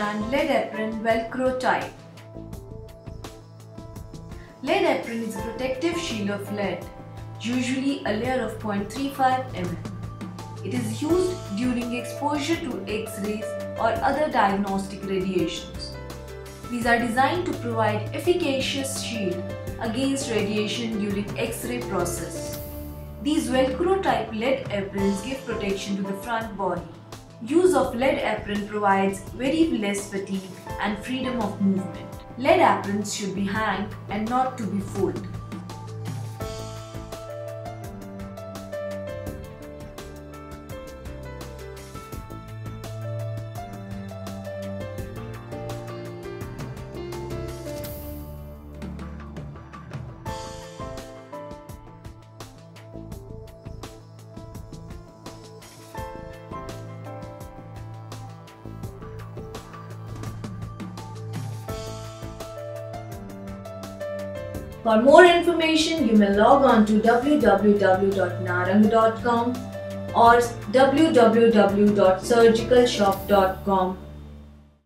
understand lead apron Velcro Type. Lead apron is a protective shield of lead, usually a layer of 0.35 mm. It is used during exposure to X-rays or other diagnostic radiations. These are designed to provide efficacious shield against radiation during X-ray process. These Velcro type lead aprons give protection to the front body. Use of lead apron provides very less fatigue and freedom of movement. Lead aprons should be hanged and not to be folded. For more information, you may log on to www.narang.com or www.surgicalshop.com.